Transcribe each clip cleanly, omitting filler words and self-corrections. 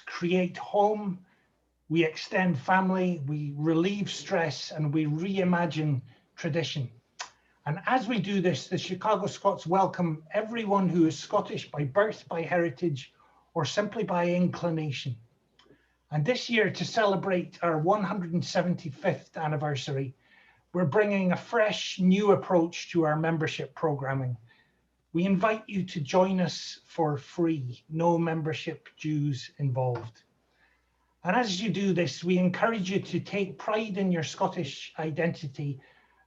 create home, we extend family, we relieve stress, and we reimagine tradition. And as we do this, the Chicago Scots welcome everyone who is Scottish by birth, by heritage, or simply by inclination. And this year, to celebrate our 175th anniversary, we're bringing a fresh, new approach to our membership programming. We invite you to join us for free, no membership dues involved. And as you do this, we encourage you to take pride in your Scottish identity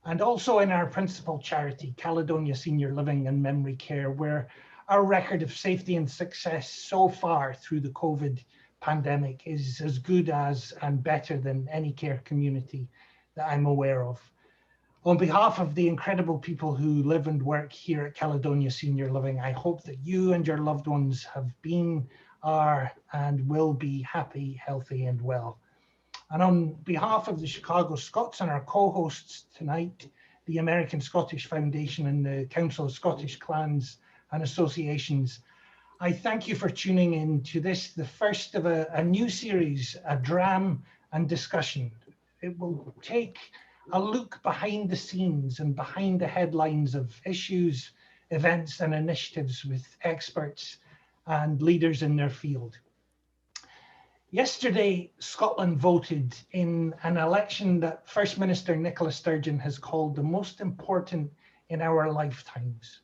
and also in our principal charity, Caledonia Senior Living and Memory Care, where our record of safety and success so far through the COVID pandemic is as good as and better than any care community that I'm aware of. On behalf of the incredible people who live and work here at Caledonia Senior Living, I hope that you and your loved ones have been, are, and will be happy, healthy, and well. And on behalf of the Chicago Scots and our co-hosts tonight, the American Scottish Foundation and the Council of Scottish Clans and Associations, I thank you for tuning in to this, the first of a new series, a Dram and discussion. It will take a look behind the scenes and behind the headlines of issues, events, and initiatives with experts and leaders in their field. Yesterday, Scotland voted in an election that First Minister Nicola Sturgeon has called the most important in our lifetimes.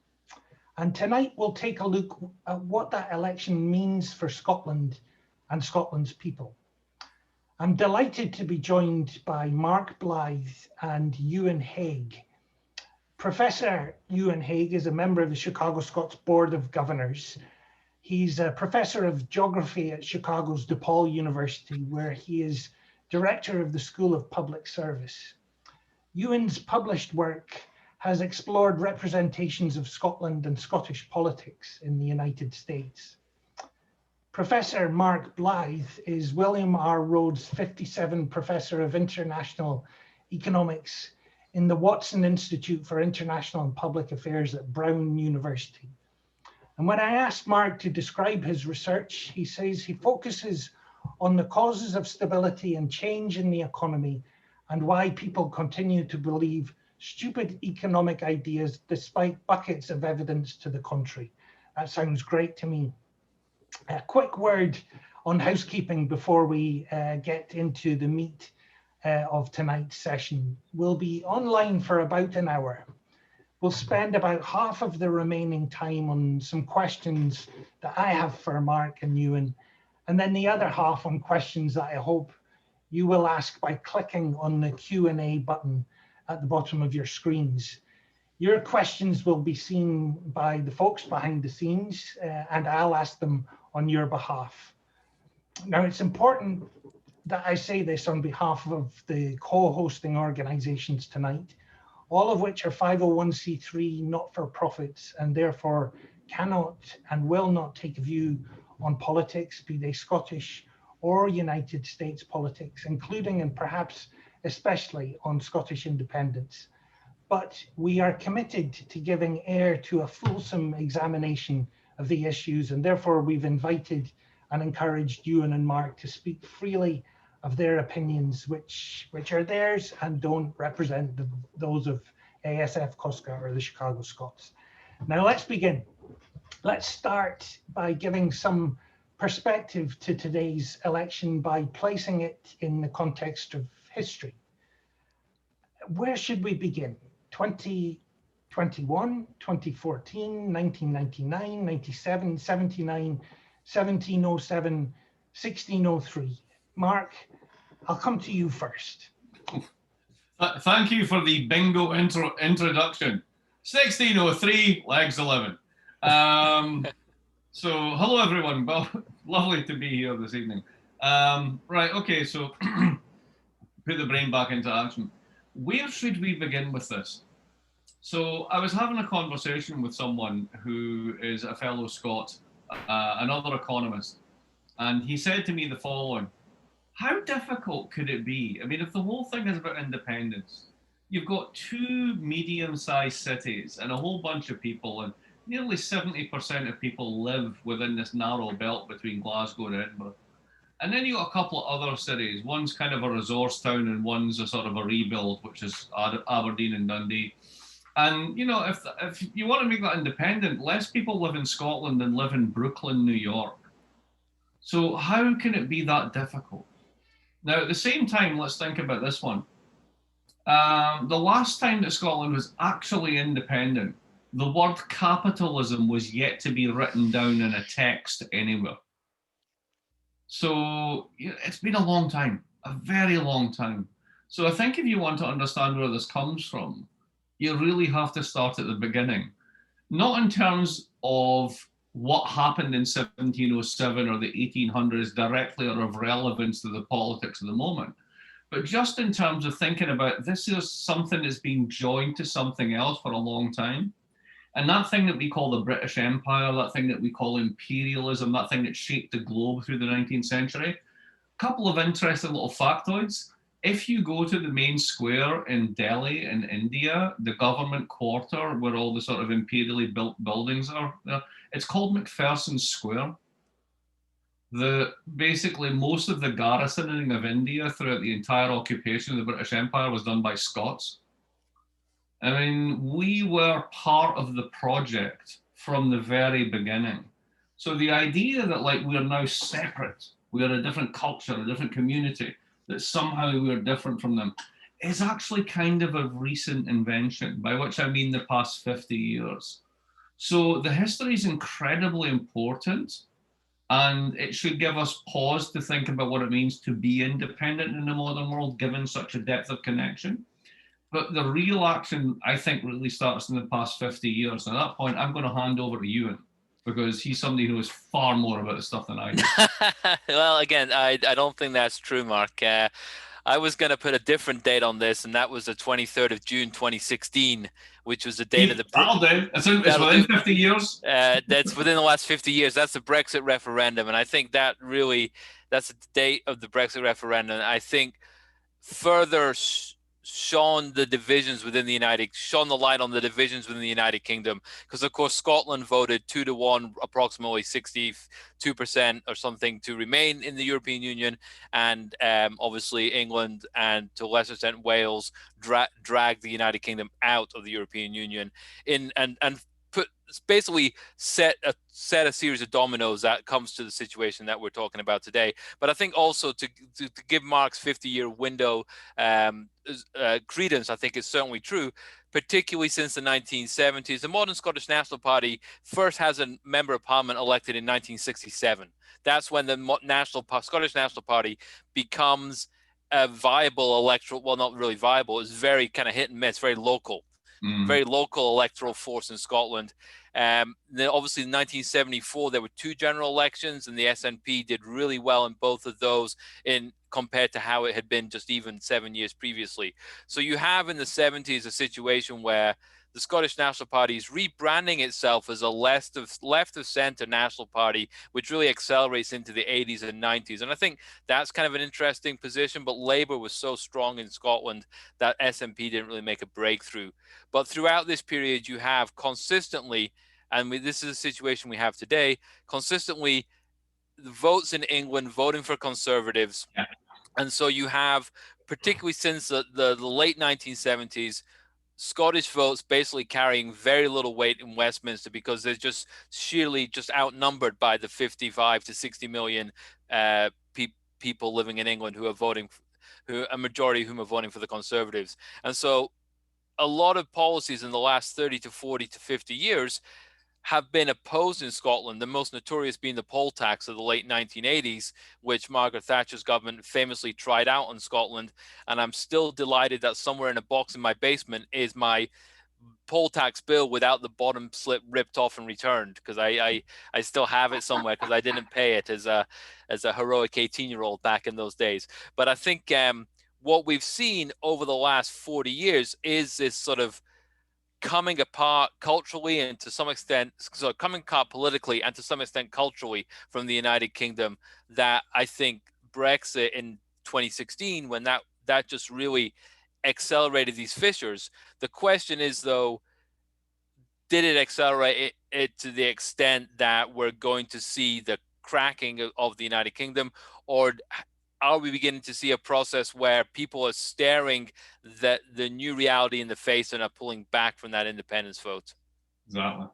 And tonight we'll take a look at what that election means for Scotland and Scotland's people. I'm delighted to be joined by Mark Blyth and Euan Hague. Professor Euan Hague is a member of the Chicago Scots Board of Governors. He's a professor of geography at Chicago's DePaul University, where he is director of the School of Public Service. Euan's published work has explored representations of Scotland and Scottish politics in the United States. Professor Mark Blyth is William R. Rhodes 57 Professor of International Economics in the Watson Institute for International and Public Affairs at Brown University. And when I asked Mark to describe his research, he says he focuses on the causes of stability and change in the economy and why people continue to believe stupid economic ideas despite buckets of evidence to the contrary. That sounds great to me. A quick word on housekeeping before we get into the meat of tonight's session. We'll be online for about an hour. We'll spend about half of the remaining time on some questions that I have for Mark and Euan, and then the other half on questions that I hope you will ask by clicking on the Q&A button at the bottom of your screens. Your questions will be seen by the folks behind the scenes, and I'll ask them on your behalf. Now, it's important that I say this on behalf of the co-hosting organizations tonight, all of which are 501c3 not-for-profits and therefore cannot and will not take a view on politics, be they Scottish or United States politics, including and perhaps especially on Scottish independence. But we are committed to giving air to a fulsome examination of the issues, and therefore we've invited and encouraged Euan and Mark to speak freely of their opinions, which are theirs and don't represent those of ASF, COSCA, or the Chicago Scots. Now let's begin. Let's start by giving some perspective to today's election by placing it in the context of history. Where should we begin? 2021, 2014, 1999, 97, 79, 1707, 1603. Mark, I'll come to you first. Thank you for the bingo introduction. 1603, legs 11. So, hello everyone. Well, lovely to be here this evening. Right, okay, so put the brain back into action. Where should we begin with this? So, I was having a conversation with someone who is a fellow Scot, another economist, and he said to me the following: how difficult could it be? I mean, if the whole thing is about independence, you've got two medium-sized cities and a whole bunch of people, and nearly 70% of people live within this narrow belt between Glasgow and Edinburgh. And then you got a couple of other cities. One's kind of a resource town, and one's a sort of a rebuild, which is Aberdeen and Dundee. And you know, if you want to make that independent, less people live in Scotland than live in Brooklyn, New York. So how can it be that difficult? Now, at the same time, let's think about this one. The last time that Scotland was actually independent, the word capitalism was yet to be written down in a text anywhere. So it's been a long time, a very long time. So I think if you want to understand where this comes from, you really have to start at the beginning. Not in terms of what happened in 1707 or the 1800s directly or of relevance to the politics of the moment, but just in terms of thinking about this is something that's been joined to something else for a long time. And that thing that we call the British Empire, that thing that we call imperialism, that thing that shaped the globe through the 19th century, a couple of interesting little factoids. If you go to the main square in Delhi in India, the government quarter where all the sort of imperially built buildings are, it's called Macpherson Square. Basically most of the garrisoning of India throughout the entire occupation of the British Empire was done by Scots. I mean, we were part of the project from the very beginning. So the idea that like we are now separate, we are a different culture, a different community, that somehow we are different from them, is actually kind of a recent invention, by which I mean the past 50 years. So the history is incredibly important, and it should give us pause to think about what it means to be independent in the modern world, given such a depth of connection. But the real action, I think, really starts in the past 50 years. And at that point, I'm going to hand over to Euan, because he's somebody who knows far more about this stuff than I do. Well, again, I don't think that's true, Mark. I was going to put a different date on this, and that was the 23rd of June, 2016, which was the date of the... That'll do. It's within 50 years. That's within the last 50 years. That's the Brexit referendum. And I think that's the date of the Brexit referendum. I think further shone the divisions within the shone the light on the divisions within the United Kingdom, because of course Scotland voted 2-1, approximately 62% or something, to remain in the European Union, and obviously England and to a lesser extent Wales dragged the United Kingdom out of the European Union and basically set a series of dominoes that comes to the situation that we're talking about today. But I think also to give Mark's 50-year window credence, I think is certainly true, particularly since the 1970s. The modern Scottish National Party first has a member of parliament elected in 1967. That's when the Scottish National Party becomes a viable electoral, well, not really viable, it's very kind of hit and miss, very local. Very local electoral force in Scotland. Then obviously in 1974, there were 2 general elections, and the SNP did really well in both of those compared to how it had been just even 7 years previously. So you have in the 70s a situation where the Scottish National Party is rebranding itself as a left of centre national party, which really accelerates into the 80s and 90s. And I think that's kind of an interesting position, but Labour was so strong in Scotland that SNP didn't really make a breakthrough. But throughout this period, you have consistently, and this is a situation we have today, consistently the votes in England voting for Conservatives. Yeah. And so you have, particularly since the late 1970s, Scottish votes basically carrying very little weight in Westminster, because they're just sheerly just outnumbered by the 55 to 60 million people living in England who are voting, a majority of whom are voting for the Conservatives. And so a lot of policies in the last 30 to 40 to 50 years have been opposed in Scotland, the most notorious being the poll tax of the late 1980s, which Margaret Thatcher's government famously tried out in Scotland. And I'm still delighted that somewhere in a box in my basement is my poll tax bill without the bottom slip ripped off and returned, because I still have it somewhere, because I didn't pay it as a heroic 18-year-old back in those days. But I think what we've seen over the last 40 years is this sort of coming apart culturally and to some extent, so coming apart politically and to some extent culturally from the United Kingdom, that I think Brexit in 2016, when that just really accelerated these fissures. The question is, though, did it accelerate it to the extent that we're going to see the cracking of the United Kingdom, or are we beginning to see a process where people are staring the new reality in the face and are pulling back from that independence vote? Exactly.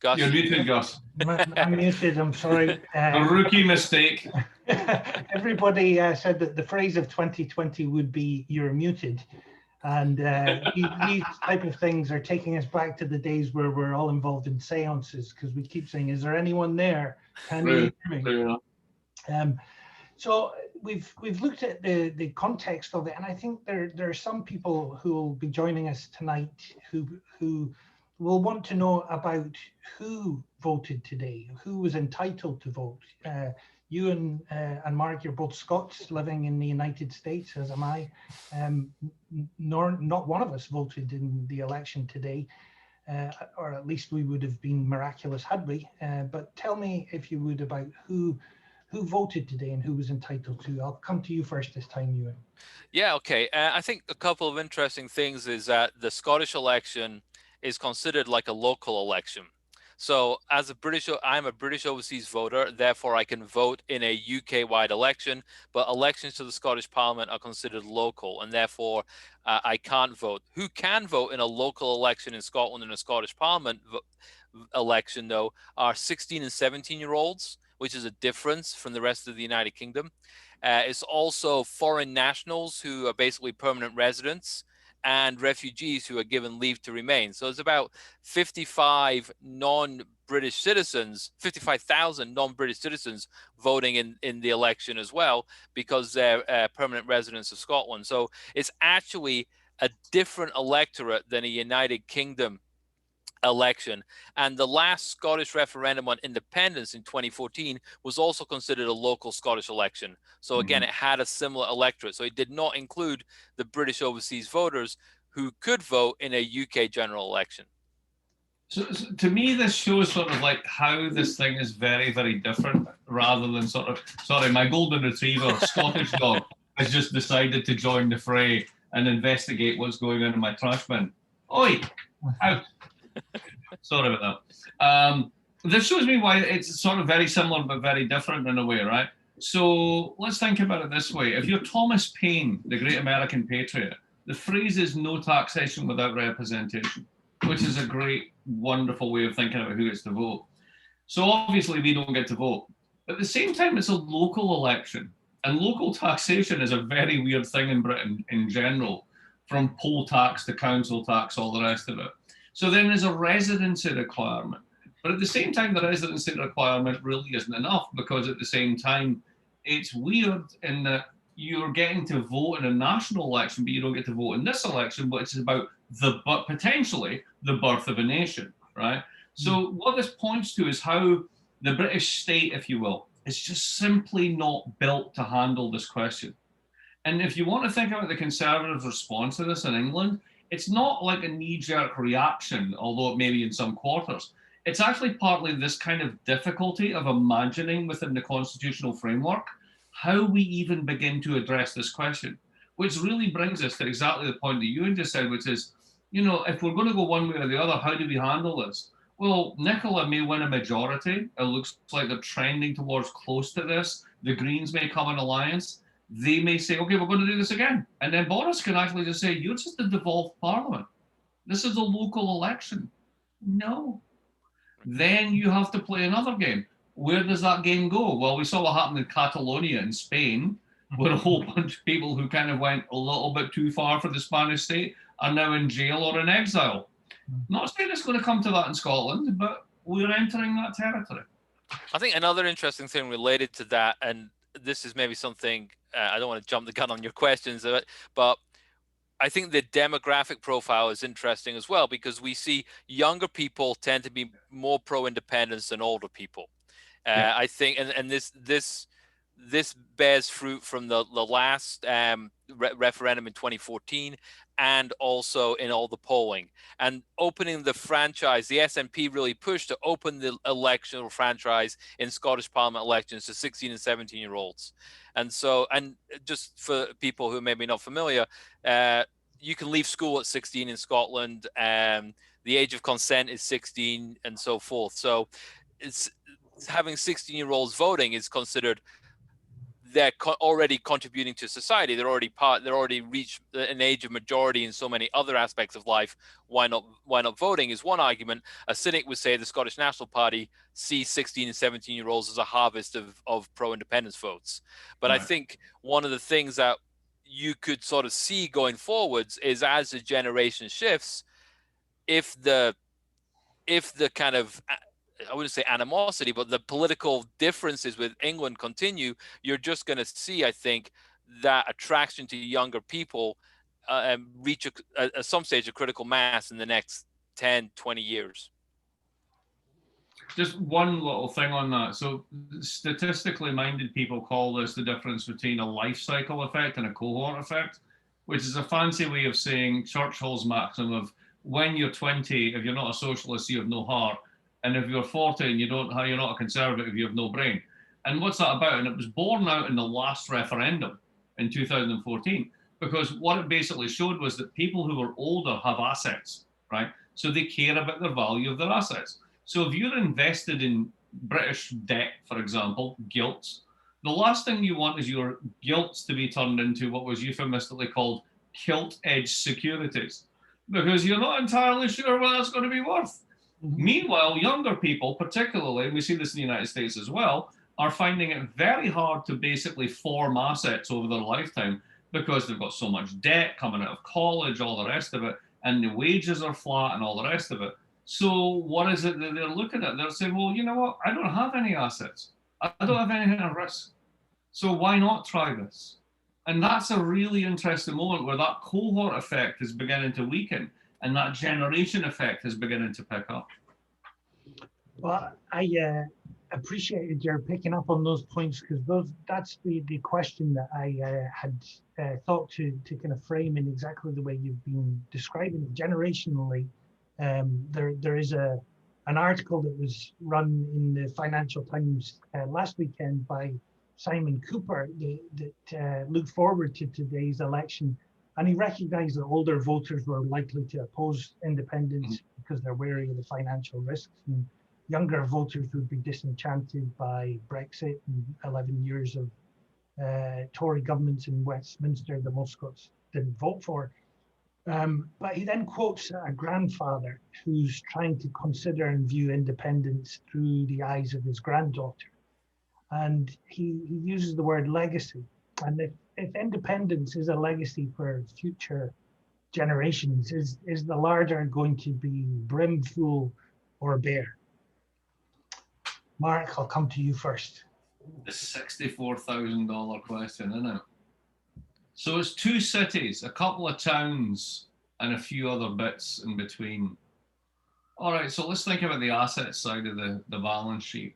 Gus? You're muted, Gus. I'm muted, I'm sorry. A rookie mistake. Everybody said that the phrase of 2020 would be "you're muted." And these type of things are taking us back to the days where we're all involved in seances, because we keep saying, is there anyone there? Can you hear me? So we've looked at the context of it, and I think there are some people who will be joining us tonight who will want to know about who voted today, who was entitled to vote. Euan and Mark, you're both Scots living in the United States, as am I. Not one of us voted in the election today, or at least we would have been miraculous had we. But tell me, if you would, about who voted today and who was entitled to. I'll come to you first this time, Euan. Yeah, okay. I think a couple of interesting things is that the Scottish election is considered like a local election. So as a British, I'm a British overseas voter, therefore I can vote in a UK-wide election, but elections to the Scottish Parliament are considered local, and therefore I can't vote. Who can vote in a local election in Scotland in a Scottish Parliament election, though, are 16 and 17-year-olds, which is a difference from the rest of the United Kingdom. It's also foreign nationals who are basically permanent residents, and refugees who are given leave to remain. So it's about 55 non-British citizens, 55,000 non-British citizens voting in the election as well, because they're permanent residents of Scotland. So it's actually a different electorate than a United Kingdom election. And the last Scottish referendum on independence in 2014 was also considered a local Scottish election. So again, it had a similar electorate. So it did not include the British overseas voters who could vote in a UK general election. So to me, this shows sort of like how this thing is very, very different, rather than sort of, sorry, my golden retriever, Scottish dog, has just decided to join the fray and investigate what's going on in my trash bin. Oi, out. Sorry about that. This shows me why it's sort of very similar but very different in a way, right? So let's think about it this way. If you're Thomas Paine, the great American patriot, the phrase is no taxation without representation, which is a great, wonderful way of thinking about who gets to vote. So obviously we don't get to vote. But at the same time, it's a local election. And local taxation is a very weird thing in Britain in general, from poll tax to council tax, all the rest of it. So then there's a residency requirement. But at the same time, the residency requirement really isn't enough, because at the same time, it's weird in that you're getting to vote in a national election, but you don't get to vote in this election, but it's about potentially the birth of a nation, right? So what this points to is how the British state, if you will, is just simply not built to handle this question. And if you want to think about the Conservatives' response to this in England, it's not like a knee-jerk reaction, although it may be in some quarters. It's actually partly this kind of difficulty of imagining within the constitutional framework how we even begin to address this question, which really brings us to exactly the point that Euan just said, which is, you know, if we're going to go one way or the other, how do we handle this? Well, Nicola may win a majority. It looks like they're trending towards close to this. The Greens may come in alliance. They may say, okay, we're going to do this again. And then Boris can actually just say, you're just a devolved parliament. This is a local election. No. Then you have to play another game. Where does that game go? Well, we saw what happened in Catalonia in Spain, where a whole bunch of people who kind of went a little bit too far for the Spanish state are now in jail or in exile. Not saying it's going to come to that in Scotland, but we're entering that territory. I think another interesting thing related to that, and this is maybe something, I don't want to jump the gun on your questions, but I think the demographic profile is interesting as well, because we see younger people tend to be more pro-independence than older people. I think, and this bears fruit from the last referendum in 2014, and also in all the polling. And opening the franchise, the SNP really pushed to open the electoral franchise in Scottish Parliament elections to 16 and 17-year-olds. And so, and just for people who may be not familiar, you can leave school at 16 in Scotland. The age of consent is 16 and so forth. So it's having 16-year-olds voting is considered they're already contributing to society. They're already reached an age of majority in so many other aspects of life. Why not voting is one argument. A cynic would say the Scottish National Party sees 16 and 17-year-olds as a harvest of pro-independence votes. But Right. I think one of the things that you could sort of see going forwards is as the generation shifts, if the kind of, I wouldn't say animosity, but the political differences with England continue, you're just going to see, I think, that attraction to younger people reach at some stage a critical mass in the next 10, 20 years. Just one little thing on that. So statistically minded people call this the difference between a life cycle effect and a cohort effect, which is a fancy way of saying Churchill's maxim of when you're 20, if you're not a socialist, you have no heart. And if you're 40 and you're not a conservative, you have no brain. And what's that about? And it was borne out in the last referendum in 2014, because what it basically showed was that people who are older have assets, right? So they care about the value of their assets. So if you're invested in British debt, for example, gilts, the last thing you want is your gilts to be turned into what was euphemistically called kilt-edge securities, because you're not entirely sure what that's going to be worth. Meanwhile, younger people, particularly, and we see this in the United States as well, are finding it very hard to basically form assets over their lifetime because they've got so much debt coming out of college, all the rest of it, and the wages are flat and all the rest of it. So what is it that they're looking at? They're saying, well, you know what? I don't have any assets. I don't have anything at risk. So why not try this? And that's a really interesting moment where that cohort effect is beginning to weaken and that generation effect is beginning to pick up. Well, I appreciated your picking up on those points, because that's the question that I had thought to kind of frame in exactly the way you've been describing it. Generationally, there is an article that was run in the Financial Times last weekend by Simon Cooper that looked forward to today's election. And he recognized that older voters were likely to oppose independence because they're wary of the financial risks, and younger voters would be disenchanted by Brexit and 11 years of Tory governments in Westminster that most Scots didn't vote for. But he then quotes a grandfather who's trying to consider and view independence through the eyes of his granddaughter. And he uses the word legacy. And if independence is a legacy for future generations, is the larder going to be brim full or bare? Mark, I'll come to you first. The $64,000 question, isn't it? So it's 2 cities, a couple of towns, and a few other bits in between. All right, so let's think about the asset side of the balance sheet.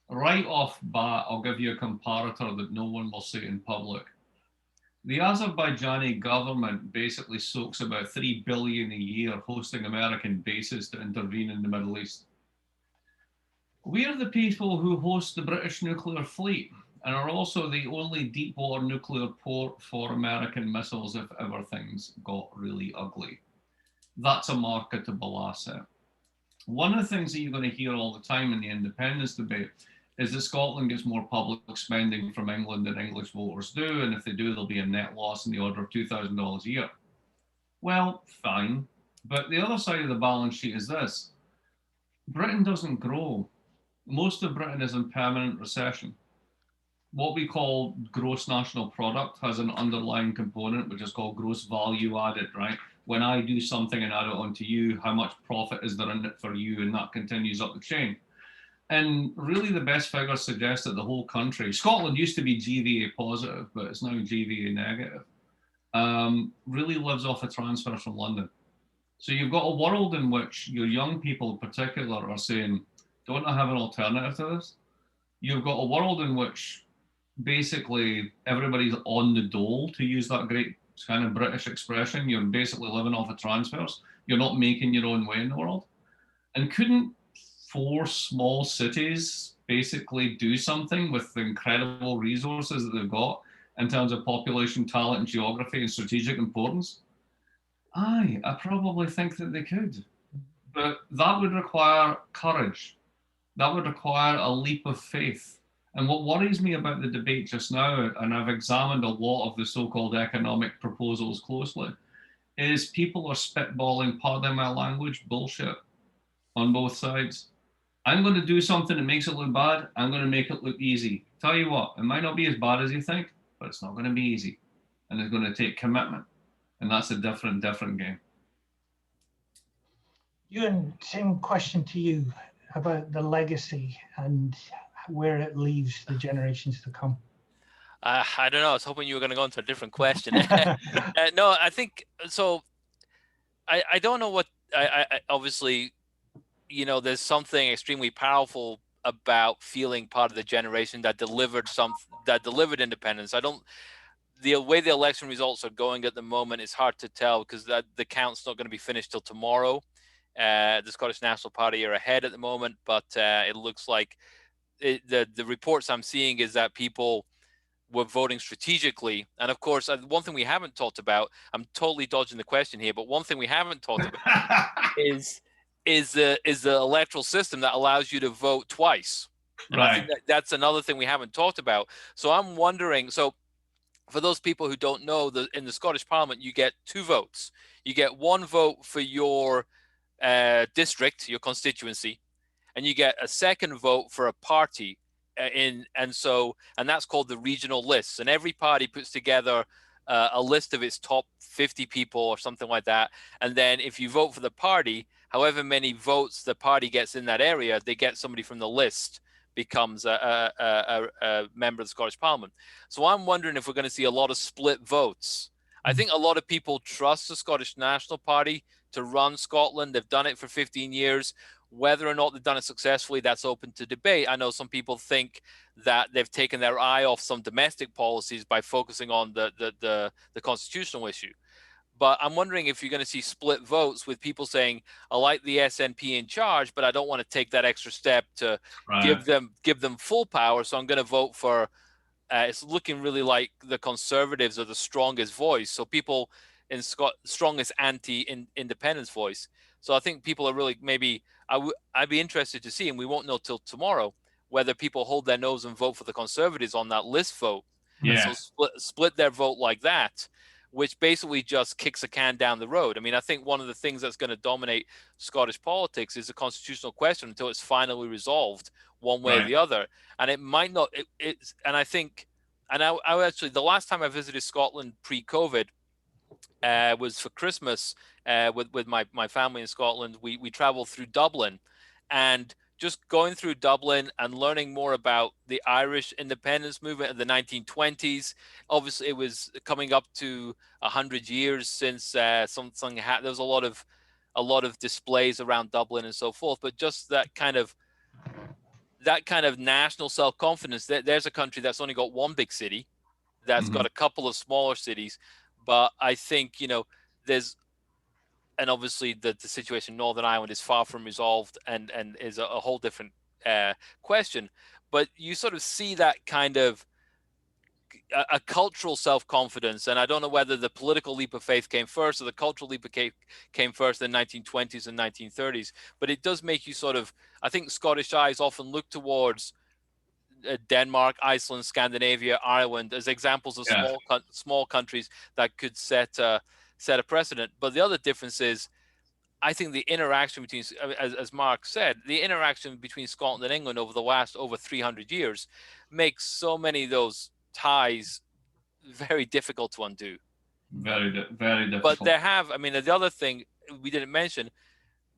Right off bat, I'll give you a comparator that no one will say in public. The Azerbaijani government basically soaks about $3 billion a year hosting American bases to intervene in the Middle East. We are the people who host the British nuclear fleet and are also the only deep water nuclear port for American missiles if ever things got really ugly. That's a marketable asset. One of the things that you're going to hear all the time in the independence debate is that Scotland gets more public spending from England than English voters do, and if they do, there'll be a net loss in the order of $2,000 a year. Well, fine, but the other side of the balance sheet is this. Britain doesn't grow. Most of Britain is in permanent recession. What we call gross national product has an underlying component, which is called gross value added, right? When I do something and add it onto you, how much profit is there in it for you? And that continues up the chain. And really the best figures suggest that the whole country, Scotland used to be GVA positive, but it's now GVA negative, really lives off a transfer from London. So you've got a world in which your young people in particular are saying, don't I have an alternative to this? You've got a world in which basically everybody's on the dole, to use that great kind of British expression. You're basically living off of transfers. You're not making your own way in the world. And couldn't 4 small cities basically do something with the incredible resources that they've got in terms of population, talent, and geography and strategic importance? I probably think that they could. But that would require courage. That would require a leap of faith. And what worries me about the debate just now, and I've examined a lot of the so-called economic proposals closely, is people are spitballing, pardon my language, bullshit on both sides. I'm going to do something that makes it look bad. I'm going to make it look easy. Tell you what, it might not be as bad as you think, but it's not going to be easy. And it's going to take commitment. And that's a different game. Euan, same question to you about the legacy and where it leaves the generations to come. I don't know. I was hoping you were going to go into a different question. No, I think so. I don't know what I obviously, you know, there's something extremely powerful about feeling part of the generation that delivered independence. The way the election results are going at the moment is hard to tell because the count's not going to be finished till tomorrow. The Scottish National Party are ahead at the moment, but it looks like the reports I'm seeing is that people were voting strategically. And of course, one thing we haven't talked about, I'm totally dodging the question here, but one thing we haven't talked about is the electoral system that allows you to vote twice. And right. I think that's another thing we haven't talked about. So I'm wondering, so for those people who don't know, in the Scottish Parliament, you get 2 votes. You get 1 vote for your district, your constituency, and you get a second vote for a party. And that's called the regional lists. And every party puts together a list of its top 50 people or something like that. And then if you vote for the party, however many votes the party gets in that area, they get somebody from the list becomes a member of the Scottish Parliament. So I'm wondering if we're going to see a lot of split votes. I think a lot of people trust the Scottish National Party to run Scotland. They've done it for 15 years. Whether or not they've done it successfully, that's open to debate. I know some people think that they've taken their eye off some domestic policies by focusing on the constitutional issue. But I'm wondering if you're going to see split votes with people saying, I like the SNP in charge, but I don't want to take that extra step to give them full power. So I'm going to vote for, it's looking really like the Conservatives are the strongest voice. So people in strongest anti-independence voice. So I think people are really maybe, I'd be interested to see, and we won't know till tomorrow, whether people hold their nose and vote for the Conservatives on that list vote. Yeah. So split their vote like that, which basically just kicks a can down the road. I mean, I think one of the things that's going to dominate Scottish politics is a constitutional question until it's finally resolved one way or the other. And it might not, and I think, and I actually, the last time I visited Scotland pre-COVID, was for Christmas with my family in Scotland. We traveled through Dublin, and just going through Dublin and learning more about the Irish independence movement of the 1920s. Obviously, it was coming up to 100 years since something happened. There was a lot of displays around Dublin and so forth. But just that kind of national self-confidence. There's a country that's only got 1 big city, that's got a couple of smaller cities. But I think, you know, and obviously the situation in Northern Ireland is far from resolved and is a whole different question. But you sort of see that kind of a cultural self-confidence. And I don't know whether the political leap of faith came first or the cultural leap of faith came first in the 1920s and 1930s. But it does make you sort of, I think Scottish eyes often look towards Denmark, Iceland, Scandinavia, Ireland as examples of small countries that could set a precedent. But the other difference is, I think the interaction between, as Mark said, the interaction between Scotland and England over the last over 300 years makes so many of those ties very difficult to undo. Very difficult. But there have, I mean, the other thing we didn't mention,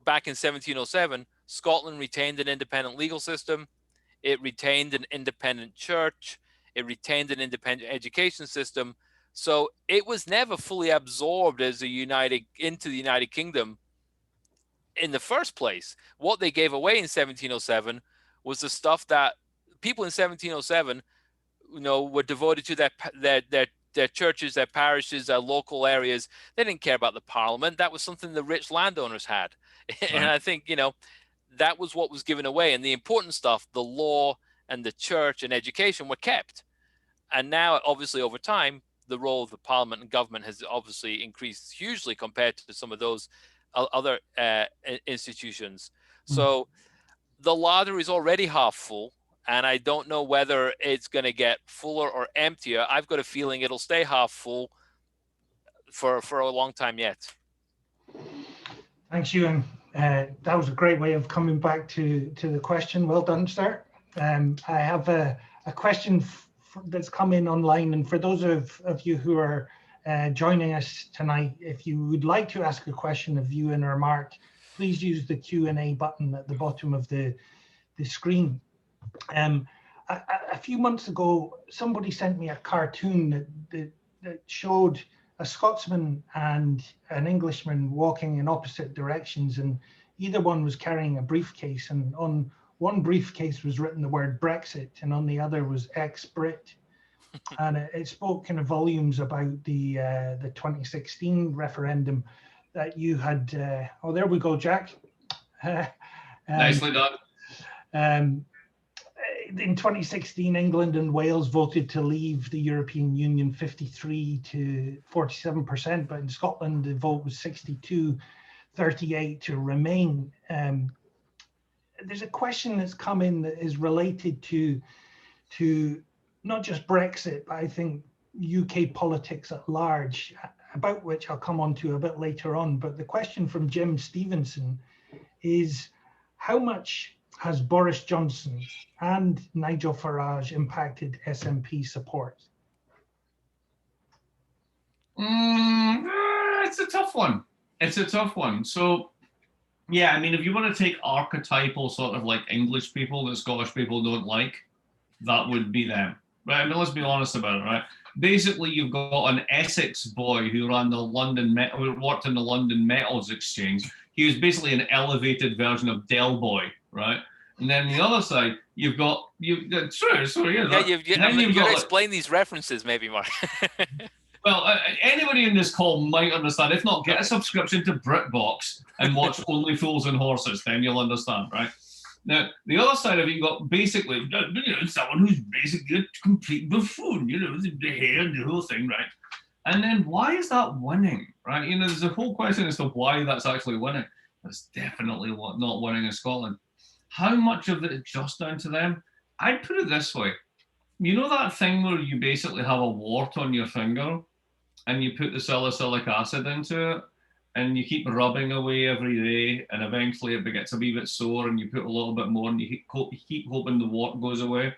back in 1707, Scotland retained an independent legal system. It retained an independent church. It retained an independent education system. So it was never fully absorbed as into the United Kingdom in the first place. What they gave away in 1707 was the stuff that people in 1707, you know, were devoted to their churches, their parishes, their local areas. They didn't care about the Parliament. That was something the rich landowners had. And I think, you know, that was what was given away. And the important stuff, the law and the church and education, were kept. And now, obviously, over time, the role of the Parliament and government has obviously increased hugely compared to some of those other institutions. So the ladder is already half full, and I don't know whether it's going to get fuller or emptier. I've got a feeling it'll stay half full for a long time yet. Thanks, Euan. That was a great way of coming back to the question. Well done, sir. I have a question that's come in online, and for those of you who are joining us tonight, if you would like to ask a question of Euan or Mark, please use the Q&A button at the bottom of the screen. A few months ago, somebody sent me a cartoon that showed a Scotsman and an Englishman walking in opposite directions, and either one was carrying a briefcase, and on one briefcase was written the word Brexit, and on the other was ex-Brit. And it spoke kind of volumes about the 2016 referendum that you had. Oh, there we go, Jack. Nicely done. In 2016, England and Wales voted to leave the European Union 53 to 47%, but in Scotland, the vote was 62-38 to remain. There's a question that's come in that is related to not just Brexit, but I think UK politics at large, about which I'll come on to a bit later on. But the question from Jim Stevenson is, how much has Boris Johnson and Nigel Farage impacted SNP support? It's a tough one. It's a tough one. So, yeah, I mean, if you want to take archetypal sort of like English people that Scottish people don't like, that would be them, right? I mean, let's be honest about it, right? Basically, you've got an Essex boy who ran the who worked in the London Metals Exchange. He was basically an elevated version of Del Boy, right? And then the other side, you've got you've got you got to explain these references, maybe, Mark. Well, anybody in this call might understand. If not, get a subscription to BritBox and watch Only Fools and Horses. Then you'll understand, right? Now, the other side of it, you've got basically someone who's basically a complete buffoon, the hair and the whole thing, right? And then why is that winning, right? There's a whole question as to why that's actually winning. That's definitely not winning in Scotland. How much of it is just down to them? I'd put it this way. You know that thing where you basically have a wart on your finger and you put the salicylic acid into it and you keep rubbing away every day and eventually it gets a wee bit sore and you put a little bit more and you keep hoping the wart goes away?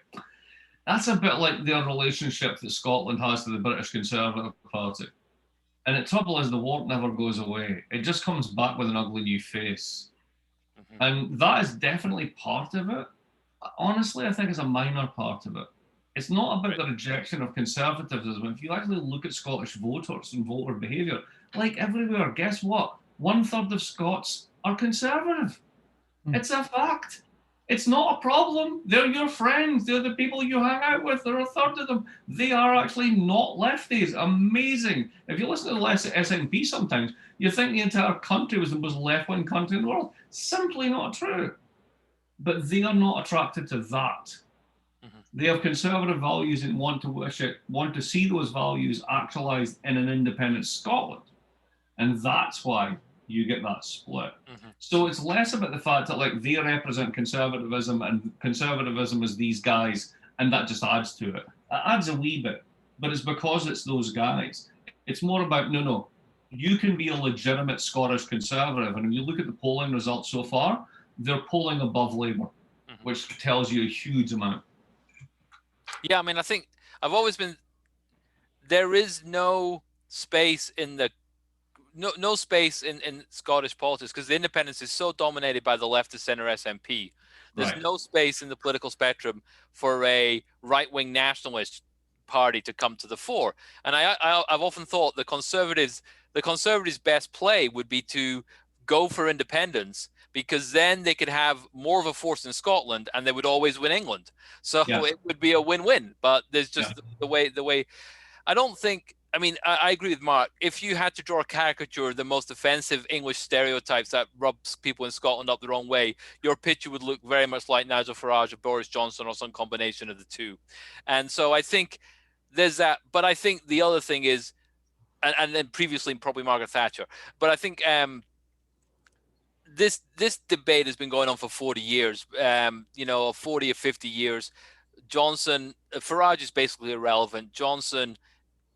That's a bit like their relationship that Scotland has to the British Conservative Party. And the trouble is the wart never goes away. It just comes back with an ugly new face. Mm-hmm. And that is definitely part of it. Honestly, I think it's a minor part of it. It's not about the rejection of conservatism. If you actually look at Scottish voters and voter behaviour, like everywhere, guess what? 1/3 of Scots are conservative. It's a fact. It's not a problem. They're your friends. They're the people you hang out with. There are 1/3 of them. They are actually not lefties. Amazing. If you listen to the SNP sometimes, you think the entire country was the most left-wing country in the world. Simply not true. But they are not attracted to that. They have conservative values and want to see those values actualized in an independent Scotland. And that's why you get that split. So it's less about the fact that like they represent conservatism and conservatism is these guys, and that just adds to it. It adds a wee bit, but it's because it's those guys. It's more about, no, you can be a legitimate Scottish conservative. And if you look at the polling results so far, they're polling above Labour, which tells you a huge amount. Yeah, I mean, I think I've always been, there is no space in no space in Scottish politics because the independence is so dominated by the left of centre SNP. There's no space in the political spectrum for a right-wing nationalist party to come to the fore. And I've often thought the Conservatives' best play would be to go for independence, because then they could have more of a force in Scotland and they would always win England. So it would be a win-win. But there's just the way I don't think, I mean, I agree with Mark. If you had to draw a caricature of the most offensive English stereotypes that rubs people in Scotland up the wrong way, your picture would look very much like Nigel Farage or Boris Johnson or some combination of the two. And so I think there's that. But I think the other thing is, and then previously probably Margaret Thatcher, but I think this debate has been going on for 40 years, 40 or 50 years. Farage is basically irrelevant. Johnson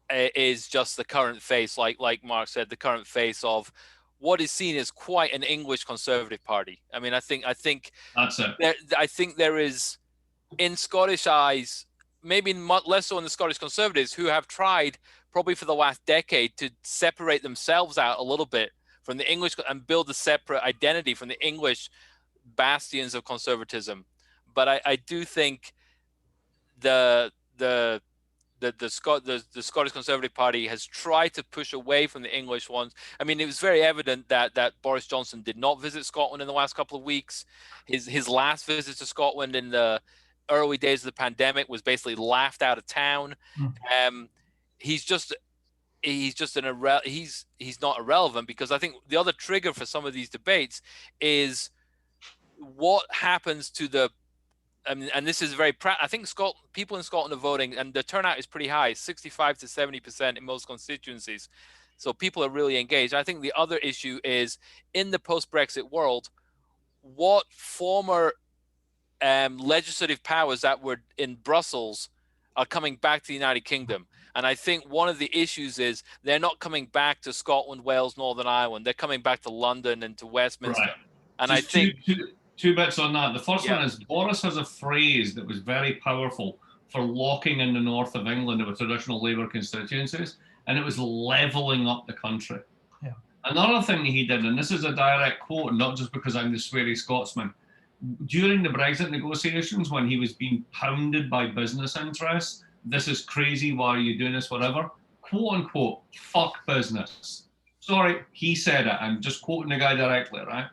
is just the current face, like Mark said, the current face of what is seen as quite an English Conservative Party. I mean, I think That's it. I think there is, in Scottish eyes, maybe less so in the Scottish Conservatives, who have tried probably for the last decade to separate themselves out a little bit from the English and build a separate identity from the English bastions of conservatism. But I do think the Scottish Conservative Party has tried to push away from the English ones. I mean, it was very evident that Boris Johnson did not visit Scotland in the last couple of weeks. His last visit to Scotland in the early days of the pandemic was basically laughed out of town. He's not irrelevant, because I think the other trigger for some of these debates is what happens to the. I mean, and this is very. I think people in Scotland are voting, and the turnout is pretty high, 65 to 70% in most constituencies. So people are really engaged. I think the other issue is, in the post-Brexit world, what former legislative powers that were in Brussels are coming back to the United Kingdom. And I think one of the issues is they're not coming back to Scotland, Wales, Northern Ireland. They're coming back to London and to Westminster. Right. And Just I think two bits on that. The first one is Boris has a phrase that was very powerful for locking in the north of England with traditional Labour constituencies, and it was levelling up the country. Yeah. Another thing he did, and this is a direct quote, and not just because I'm the sweary Scotsman, during the Brexit negotiations, when he was being pounded by business interests, this is crazy, why are you doing this, whatever, quote unquote, fuck business. Sorry, he said it. I'm just quoting the guy directly, right?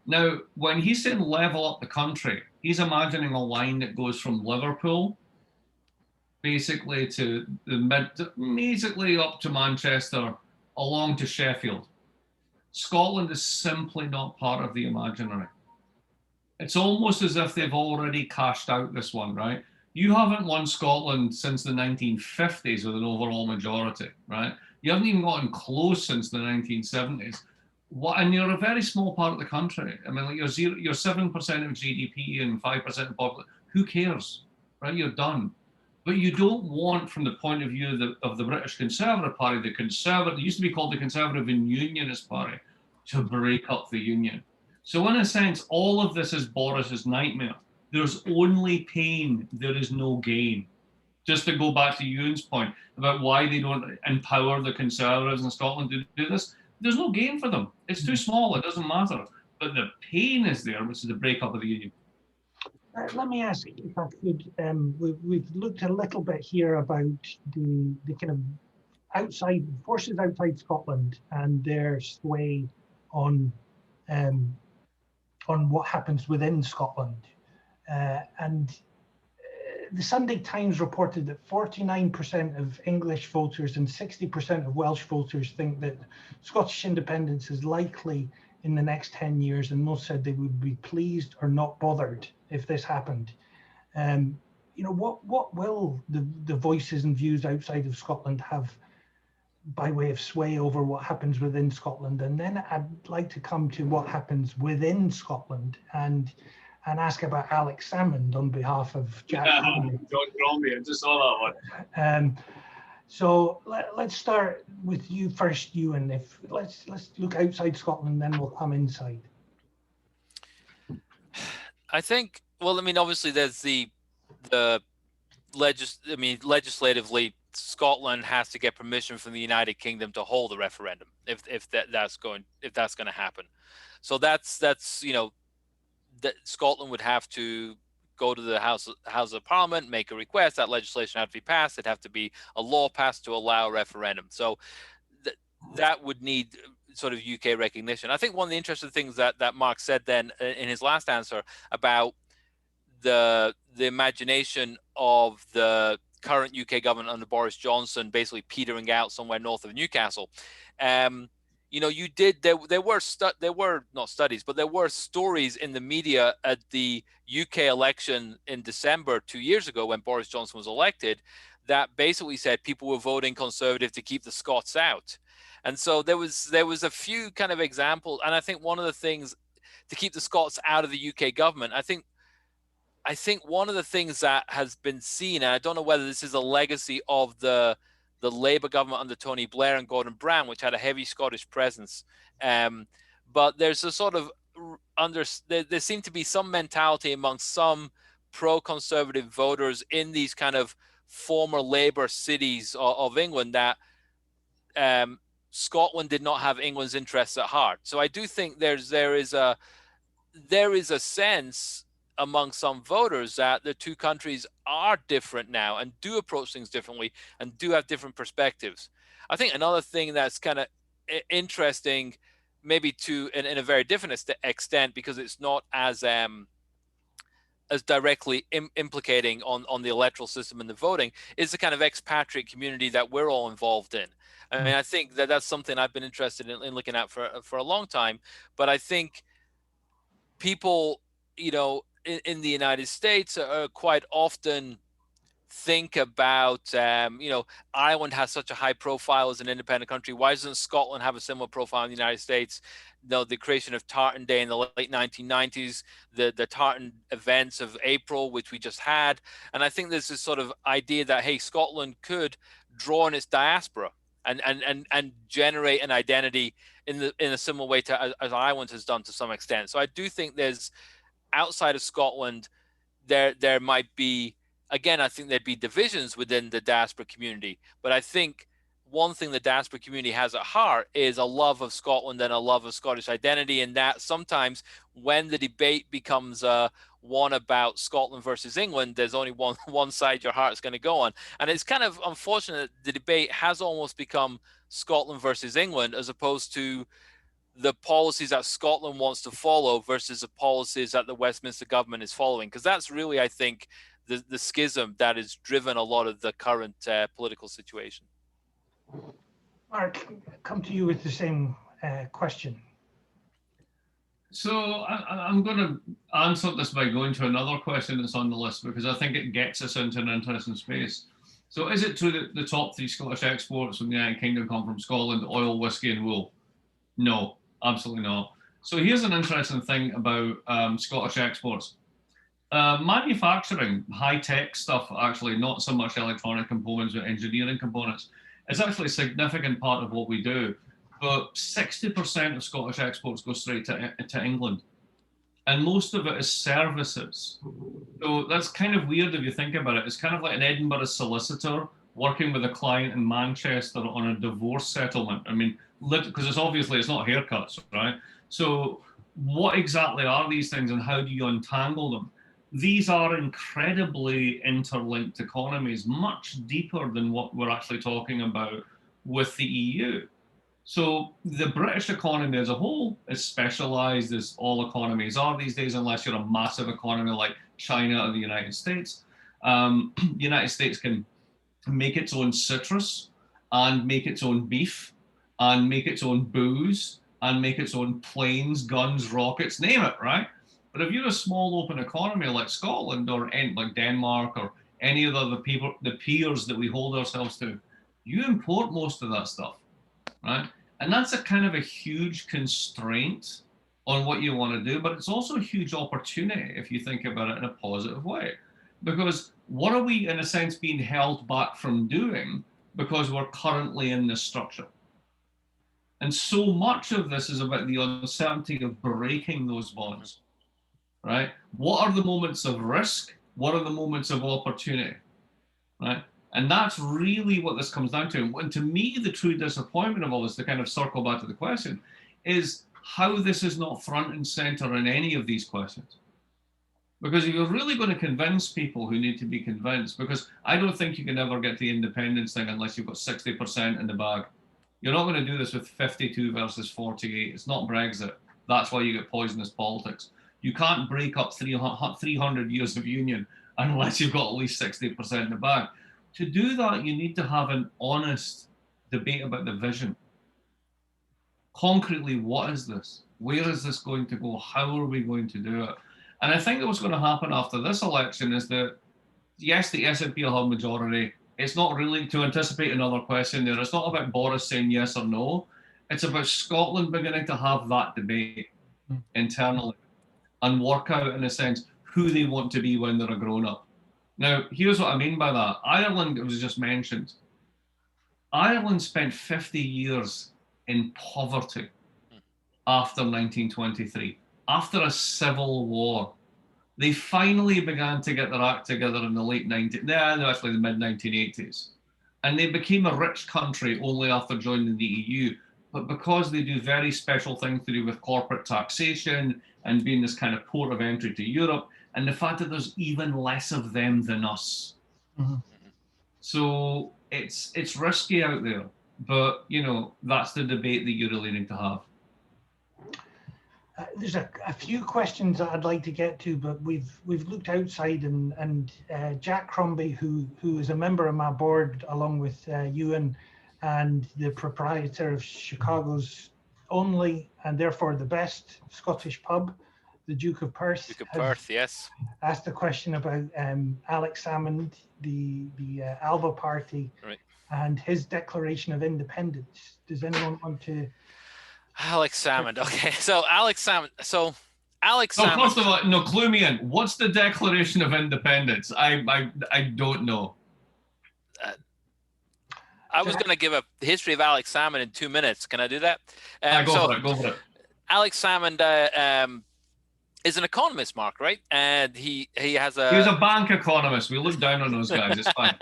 Now, when he's saying level up the country, he's imagining a line that goes from Liverpool basically to basically up to Manchester, along to Sheffield. Scotland is simply not part of the imaginary. It's almost as if they've already cashed out this one, right? You haven't won Scotland since the 1950s with an overall majority, right? You haven't even gotten close since the 1970s. And you're a very small part of the country. I mean, like you're 7% of GDP and 5% of population. Who cares, right? You're done. But you don't want, from the point of view of the British Conservative Party, it used to be called the Conservative and Unionist Party, to break up the union. So in a sense, all of this is Boris's nightmare. There's only pain, there is no gain. Just to go back to Euan's point about why they don't empower the Conservatives in Scotland to do this, there's no gain for them. It's too small, it doesn't matter. But the pain is there, which is the breakup of the union. Let me ask, if I could, we've looked a little bit here about the kind of forces outside Scotland and their sway on what happens within Scotland. And the Sunday Times reported that 49% of English voters and 60% of Welsh voters think that Scottish independence is likely in the next 10 years, and most said they would be pleased or not bothered if this happened. What will the voices and views outside of Scotland have by way of sway over what happens within Scotland? And then I'd like to come to what happens within Scotland and ask about Alex Salmond on behalf of Jack. John Crombie, I just saw that one. So let's start with you first, Euan. Let's look outside Scotland, then we'll come inside. I think, well, I mean, obviously there's legislatively, Scotland has to get permission from the United Kingdom to hold a referendum if that's going to happen. So that's that Scotland would have to go to the House of Parliament, make a request. That legislation had to be passed. It'd have to be a law passed to allow a referendum. So that would need sort of UK recognition. I think one of the interesting things that Mark said then in his last answer about the imagination of the current UK government under Boris Johnson basically petering out somewhere north of Newcastle. There were not studies, but there were stories in the media at the UK election in December 2 years ago when Boris Johnson was elected that basically said people were voting Conservative to keep the Scots out. And so there was a few kind of examples. And I think one of the things keep the Scots out of the UK government. I think one of the things that has been seen, and I don't know whether this is a legacy of the Labour government under Tony Blair and Gordon Brown, which had a heavy Scottish presence, but there's a sort of there seemed to be some mentality amongst some pro-conservative voters in these kind of former Labour cities of England that Scotland did not have England's interests at heart. So I do think there is a sense among some voters that the two countries are different now and do approach things differently and do have different perspectives. I think another thing that's kind of interesting, maybe in a very different extent, because it's not as directly implicating on the electoral system and the voting, is the kind of expatriate community that we're all involved in. I mean, I think that's something I've been interested in looking at for a long time. But I think people, in the United States are quite often think about, Ireland has such a high profile as an independent country. Why doesn't Scotland have a similar profile in the United States? The creation of Tartan Day in the late 1990s, the Tartan events of April, which we just had. And I think there's this sort of idea that, hey, Scotland could draw on its diaspora and generate an identity in a similar way to as Ireland has done to some extent. So I do think there's, outside of Scotland, there might be, again, I think there'd be divisions within the diaspora community. But I think one thing the diaspora community has at heart is a love of Scotland and a love of Scottish identity. And that sometimes when the debate becomes one about Scotland versus England, there's only one side your heart's going to go on. And it's kind of unfortunate that the debate has almost become Scotland versus England, as opposed to the policies that Scotland wants to follow versus the policies that the Westminster government is following. Because that's really, I think, the schism that has driven a lot of the current political situation. Mark, come to you with the same question. So I'm going to answer this by going to another question that's on the list, because I think it gets us into an interesting space. So is it true that the top three Scottish exports from the United Kingdom come from Scotland: oil, whiskey and wool? No, absolutely not. So here's an interesting thing about Scottish exports. Manufacturing, high-tech stuff, actually, not so much electronic components, but engineering components, is actually a significant part of what we do. But 60% of Scottish exports go straight to England. And most of it is services. So that's kind of weird if you think about it. It's kind of like an Edinburgh solicitor working with a client in Manchester on a divorce settlement. I mean, because it's not haircuts, right? So what exactly are these things and how do you untangle them? These are incredibly interlinked economies, much deeper than what we're actually talking about with the EU. So the British economy as a whole is specialized, as all economies are these days, unless you're a massive economy like China or the United States. The United States can make its own citrus and make its own beef and make its own booze and make its own planes, guns, rockets, name it, right? But if you're a small open economy like Scotland or like Denmark or any of the peers that we hold ourselves to, you import most of that stuff, right? And that's a kind of a huge constraint on what you want to do, but it's also a huge opportunity if you think about it in a positive way. Because what are we, in a sense, being held back from doing because we're currently in this structure? And so much of this is about the uncertainty of breaking those bonds, right? What are the moments of risk? What are the moments of opportunity, right? And that's really what this comes down to. And to me, the true disappointment of all this, to kind of circle back to the question, is how this is not front and center in any of these questions. Because if you're really going to convince people who need to be convinced, because I don't think you can ever get the independence thing unless you've got 60% in the bag. You're not going to do this with 52 versus 48. It's not Brexit. That's why you get poisonous politics. You can't break up 300 years of union unless you've got at least 60% in the bag. To do that, you need to have an honest debate about the vision. Concretely, what is this? Where is this going to go? How are we going to do it? And I think that what's going to happen after this election is that, yes, the SNP will have majority. It's not really, to anticipate another question there, it's not about Boris saying yes or no. It's about Scotland beginning to have that debate. internally and work out, in a sense, who they want to be when they're a grown-up. Now, here's what I mean by that. Ireland, it was just mentioned. Ireland spent 50 years in poverty after 1923, after a civil war. They finally began to get their act together in the late 90s, actually the mid 1980s. And they became a rich country only after joining the EU. But because they do very special things to do with corporate taxation and being this kind of port of entry to Europe, and the fact that there's even less of them than us. Mm-hmm. So it's risky out there, but that's the debate that you really need to have. There's a few questions that I'd like to get to, but we've looked outside, and Jack Crombie, who is a member of my board, along with Euan, and the proprietor of Chicago's only and therefore the best Scottish pub, the Duke of Perth. Duke of Perth, yes. Asked a question about Alex Salmond, the Alba party, right, and his declaration of independence. Does anyone want to? Alex Salmond. Okay, so Alex Salmond. Salmond. First of all, no, clue me in. What's the Declaration of Independence? I don't know. I was going to give a history of Alex Salmond in 2 minutes. Can I do that? Go for it. Alex Salmond is an economist, Mark, right? And he was a bank economist. We look down on those guys. It's fine.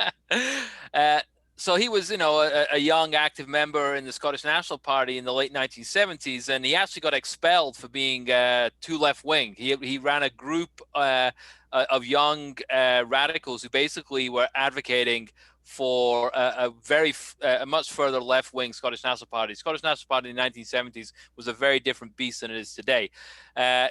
So he was, a young active member in the Scottish National Party in the late 1970s, and he actually got expelled for being too left-wing. He ran a group of young radicals who basically were advocating for a much further left-wing Scottish National Party. Scottish National Party in the 1970s was a very different beast than it is today.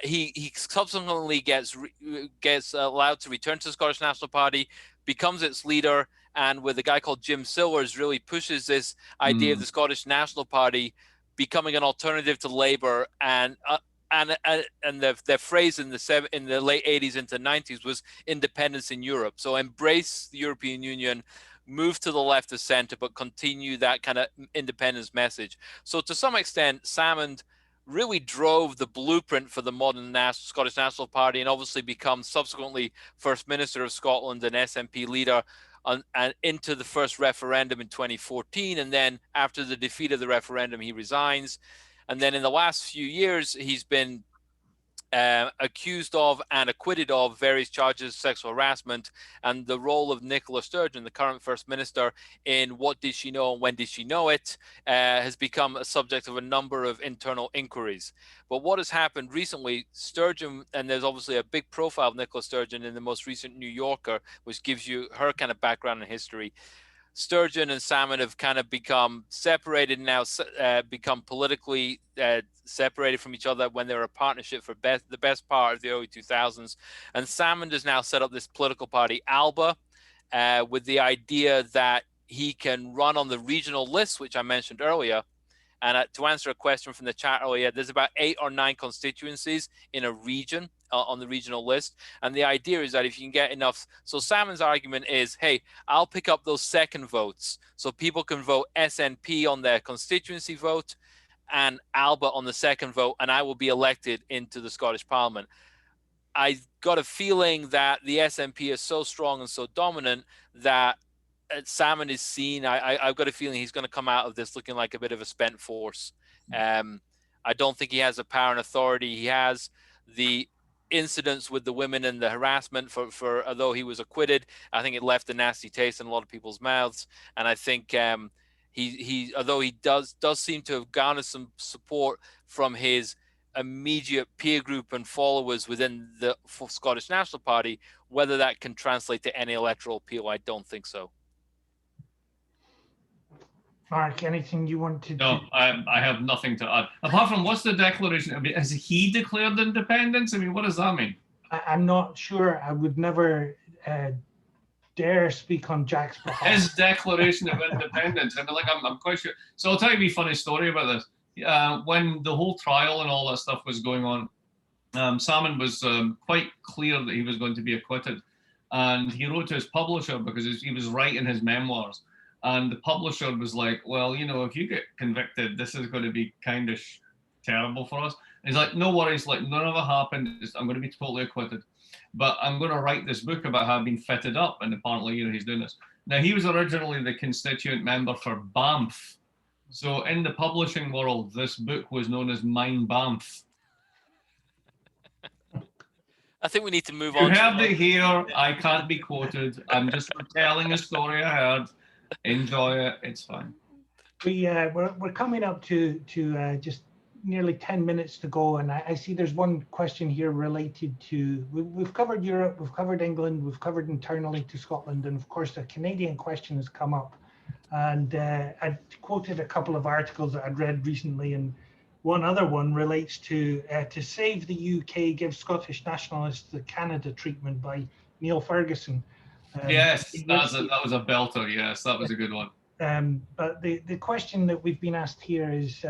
He subsequently gets allowed to return to the Scottish National Party, becomes its leader, and with a guy called Jim Silvers really pushes this idea of the Scottish National Party becoming an alternative to Labour, and their phrase in the late 80s into 90s was independence in Europe. So embrace the European Union, move to the left of centre, but continue that kind of independence message. So to some extent, Salmond really drove the blueprint for the modern Scottish National Party, and obviously become subsequently First Minister of Scotland and SNP leader and into the first referendum in 2014. And then after the defeat of the referendum, he resigns. And then in the last few years, he's been accused of and acquitted of various charges of sexual harassment, and the role of Nicola Sturgeon, the current First Minister, in what did she know and when did she know it, has become a subject of a number of internal inquiries. But what has happened recently, Sturgeon, and there's obviously a big profile of Nicola Sturgeon in the most recent New Yorker, which gives you her kind of background and history. Sturgeon and Salmond have kind of become separated now, become politically separated from each other when they were a partnership for the best part of the early 2000s. And Salmond has now set up this political party, Alba, with the idea that he can run on the regional list, which I mentioned earlier. And to answer a question from the chat earlier, there's about 8 or 9 constituencies in a region on the regional list. And the idea is that if you can get enough, so Salmond's argument is, hey, I'll pick up those second votes so people can vote SNP on their constituency vote and Alba on the second vote, and I will be elected into the Scottish Parliament. I got a feeling that the SNP is so strong and so dominant that Salmond is seen. I've got a feeling he's going to come out of this looking like a bit of a spent force. I don't think he has the power and authority. He has the incidents with the women and the harassment for although he was acquitted, I think it left a nasty taste in a lot of people's mouths. And I think he although he does seem to have garnered some support from his immediate peer group and followers within the Scottish National Party, whether that can translate to any electoral appeal, I don't think so. Mark, anything you want to? No, I have nothing to add. Apart from, what's the declaration? I mean, has he declared independence? I mean, what does that mean? I'm not sure. I would never dare speak on Jack's behalf. His declaration of independence. I mean, like, I'm quite sure. So I'll tell you a wee funny story about this. When the whole trial and all that stuff was going on, Salmond was quite clear that he was going to be acquitted. And he wrote to his publisher because he was writing his memoirs. And the publisher was like, well, you know, if you get convicted, this is going to be kind of terrible for us. And he's like, no worries, like none of it happened. I'm going to be totally acquitted. But I'm going to write this book about how I've been fitted up. And apparently, he's doing this. Now, he was originally the constituent member for Banff. So in the publishing world, this book was known as Mein Banff. I think we need to move on. You heard it here. I can't be quoted. I'm just telling a story I heard. Enjoy it. It's fine. We're coming up to just nearly 10 minutes to go, and I see there's one question here related to, we've covered Europe, we've covered England, we've covered internally to Scotland, and of course the Canadian question has come up. And I quoted a couple of articles that I'd read recently, and one other one relates to Save the UK, Give Scottish Nationalists the Canada Treatment by Neil Ferguson. Yes, that was a belter. Yes, that was a good one. But the question that we've been asked here is,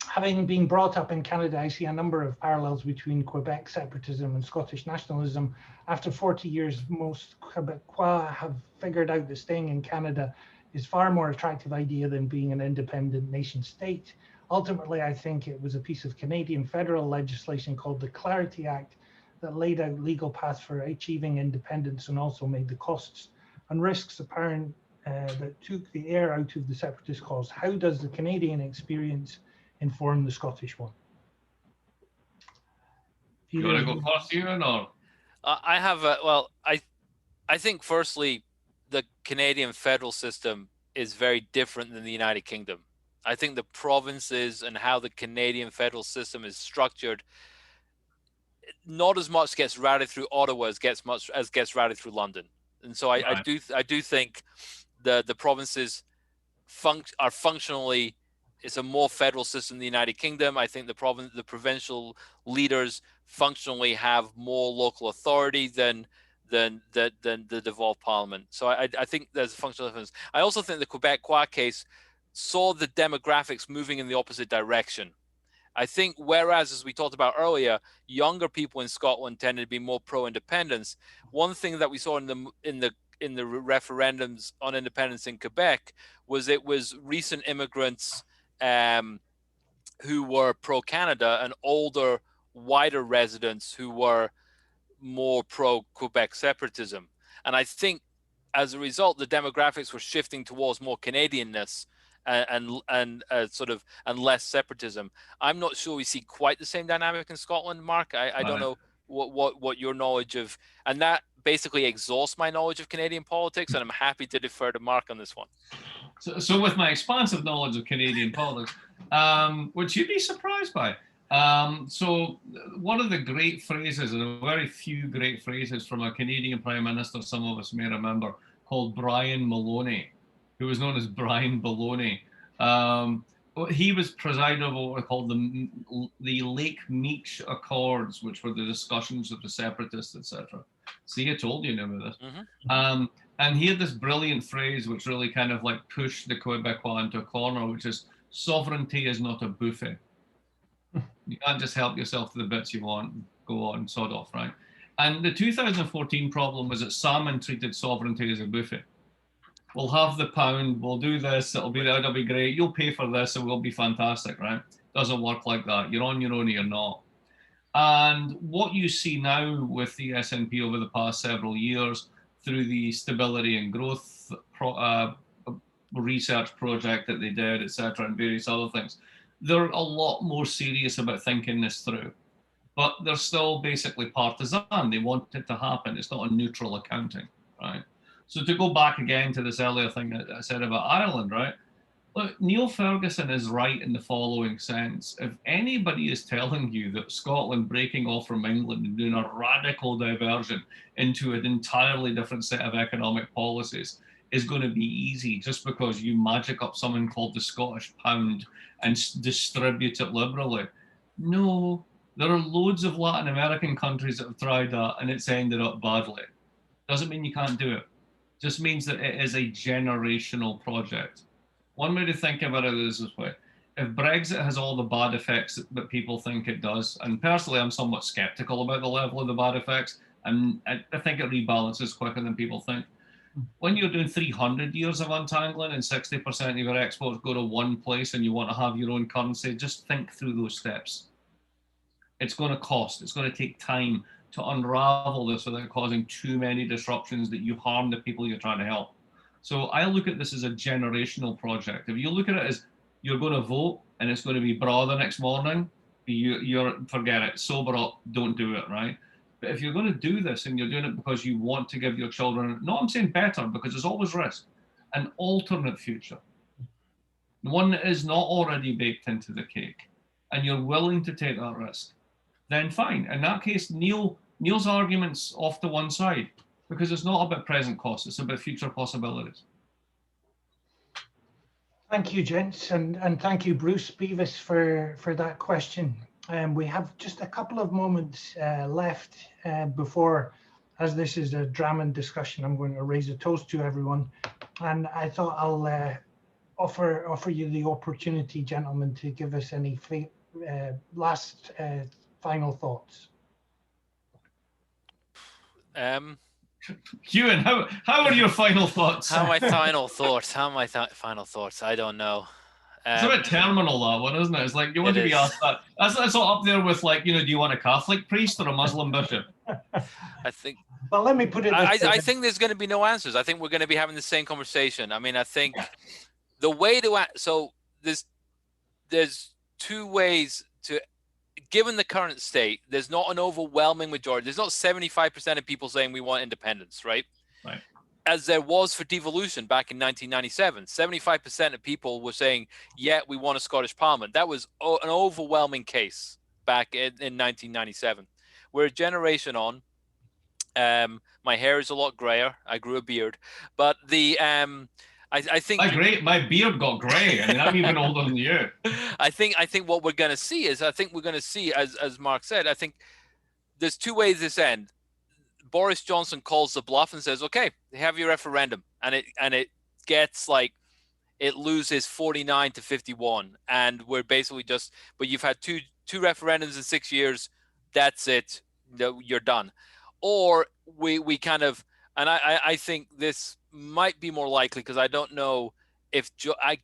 having been brought up in Canada, I see a number of parallels between Quebec separatism and Scottish nationalism. After 40 years, most Quebecois have figured out that staying in Canada is far more attractive idea than being an independent nation state. Ultimately, I think it was a piece of Canadian federal legislation called the Clarity Act that laid out legal paths for achieving independence and also made the costs and risks apparent that took the air out of the separatist cause. How does the Canadian experience inform the Scottish one? You want to go first, Euan, or? I have I think firstly, the Canadian federal system is very different than the United Kingdom. I think the provinces and how the Canadian federal system is structured, not as much gets routed through Ottawa as gets routed through London. And so I do think the provinces are functionally, it's a more federal system than the United Kingdom. I think the provincial leaders functionally have more local authority than the devolved parliament. So I think there's a functional difference. I also think the Quebecois case saw the demographics moving in the opposite direction. I think whereas, as we talked about earlier, younger people in Scotland tended to be more pro-independence. One thing that we saw in the referendums on independence in Quebec was it was recent immigrants who were pro-Canada and older, wider residents who were more pro-Quebec separatism. And I think as a result, the demographics were shifting towards more Canadianness and less separatism. I'm not sure we see quite the same dynamic in Scotland, Mark. I don't know what your knowledge of, and that basically exhausts my knowledge of Canadian politics, and I'm happy to defer to Mark on this one. So with my expansive knowledge of Canadian politics, which you'd be surprised by. So one of the great phrases, and a very few great phrases from a Canadian Prime Minister, some of us may remember, called Brian Maloney, who was known as Brian Baloney. He was presiding over what were called the Lake Meech Accords, which were the discussions of the separatists, etc. See, I told you about this. Mm-hmm. And he had this brilliant phrase, which really kind of like pushed the Quebecois into a corner, which is, sovereignty is not a buffet. You can't just help yourself to the bits you want, go on, sod off, right? And the 2014 problem was that Salmond treated sovereignty as a buffet. We'll have the pound, we'll do this, it'll be great, you'll pay for this, it will be fantastic, right? Doesn't work like that. You're on your own or you're not. And what you see now with the SNP over the past several years, through the stability and growth research project that they did, etc., and various other things, they're a lot more serious about thinking this through. But they're still basically partisan. They want it to happen. It's not a neutral accounting, right? So to go back again to this earlier thing that I said about Ireland, right? Look, Neil Ferguson is right in the following sense. If anybody is telling you that Scotland breaking off from England and doing a radical diversion into an entirely different set of economic policies is going to be easy just because you magic up something called the Scottish pound and distribute it liberally. No, there are loads of Latin American countries that have tried that and it's ended up badly. Doesn't mean you can't do it. Just means that it is a generational project. One way to think about it is this way. If Brexit has all the bad effects that people think it does, and personally I'm somewhat skeptical about the level of the bad effects, and I think it rebalances quicker than people think. When you're doing 300 years of untangling and 60% of your exports go to one place and you want to have your own currency, just think through those steps. It's going to cost, it's going to take time to unravel this without causing too many disruptions that you harm the people you're trying to help. So I look at this as a generational project. If you look at it as you're going to vote and it's going to be bra the next morning, you're forget it, sober up, don't do it, right? But if you're going to do this and you're doing it because you want to give your children, no, I'm saying better because there's always risk, an alternate future, one that is not already baked into the cake, and you're willing to take that risk, then fine. In that case, Neil's argument's off to one side because it's not about present costs, it's about future possibilities. Thank you, gents, and thank you, Bruce Beavis, for that question. We have just a couple of moments left before, as this is a drama discussion, I'm going to raise a toast to everyone. And I thought I'll offer you the opportunity, gentlemen, to give us any last final thoughts. Euan, how are your final thoughts? How are my final thoughts? Final thoughts? I don't know. It's a bit terminal, that one, isn't it? It's like you want to be asked that. That's all up there with, like, you know, do you want a Catholic priest or a Muslim bishop? I think. Well, let me put it. I think there's going to be no answers. I think we're going to be having the same conversation. I mean, I think the way to there's two ways to. Given the current state, there's not an overwhelming majority. There's not 75% of people saying we want independence, right? Right. As there was for devolution back in 1997, 75% of people were saying, yeah, we want a Scottish Parliament. That was an overwhelming case back in 1997. We're a generation on. My hair is a lot grayer. I grew a beard, but I think my beard got grey. I mean, I'm even older than you. I think what we're going to see is, as Mark said, I think there's two ways this end. Boris Johnson calls the bluff and says, okay, have your referendum. And it gets like, it loses 49 to 51. And we're basically but you've had two referendums in 6 years. That's it. You're done. Or we kind of, and I think this might be more likely because I don't know if,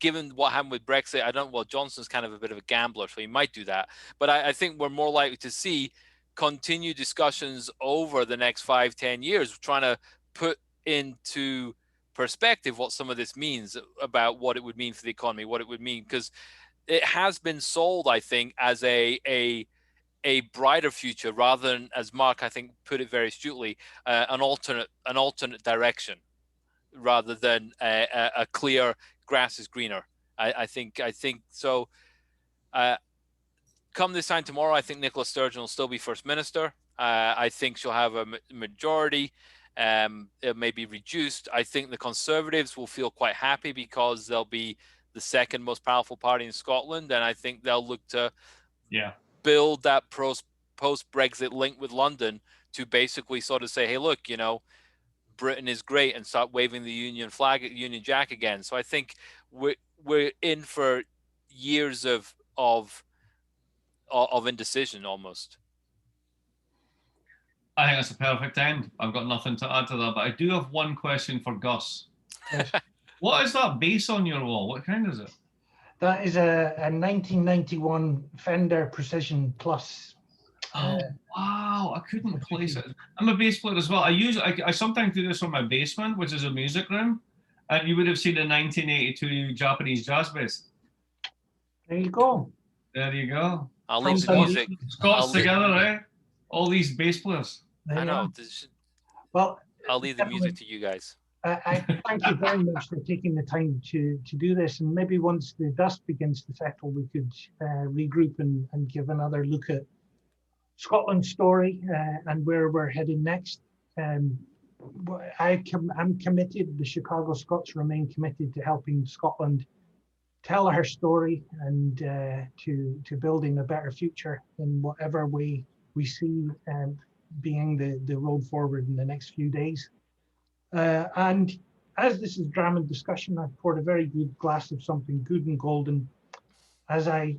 given what happened with Brexit, well, Johnson's kind of a bit of a gambler, so he might do that. But I think we're more likely to see continued discussions over the next 5-10 years, trying to put into perspective what some of this means about what it would mean for the economy, what it would mean, because it has been sold, I think, as a brighter future rather than, as Mark, I think, put it very astutely, an alternate direction rather than a clear grass is greener. I think so. Come this time tomorrow, I think Nicola Sturgeon will still be First Minister. I think she'll have a majority. It may be reduced. I think the Conservatives will feel quite happy because they'll be the second most powerful party in Scotland, and I think they'll look to build that post-Brexit link with London to basically sort of say, hey, look, you know, Britain is great, and start waving the Union flag, Union Jack again. So I think we're in for years of indecision almost. I think that's a perfect end. I've got nothing to add to that, but I do have one question for Gus. Yes. What is that base on your wall? What kind is it? That is a 1991 Fender Precision Plus. Oh, wow. I couldn't place it. I'm a bass player as well. I sometimes do this from my basement, which is a music room, and you would have seen a 1982 Japanese jazz bass. There you go. There you go. I'll leave the music. Scots together, eh? All these bass players. I know. Well, I'll leave the music to you guys. I thank you very much for taking the time to do this. And maybe once the dust begins to settle, we could regroup and give another look at Scotland's story and where we're heading next. I'm committed, the Chicago Scots remain committed to helping Scotland tell her story and to building a better future in whatever way we see being the road forward in the next few days. And as this is drama discussion, I've poured a very good glass of something good and golden as I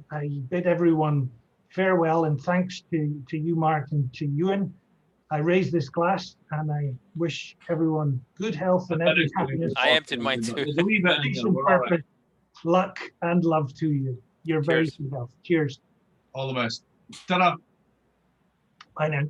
bid everyone farewell, and thanks to you, Mark, and to Euan. I raise this glass and I wish everyone good health and every happiness. I emptied mine too. There's a wee bit in peace there, and we're all right. purpose, luck and love to you. Your very Cheers. good health. Cheers. All the best. Ta-da. Bye now.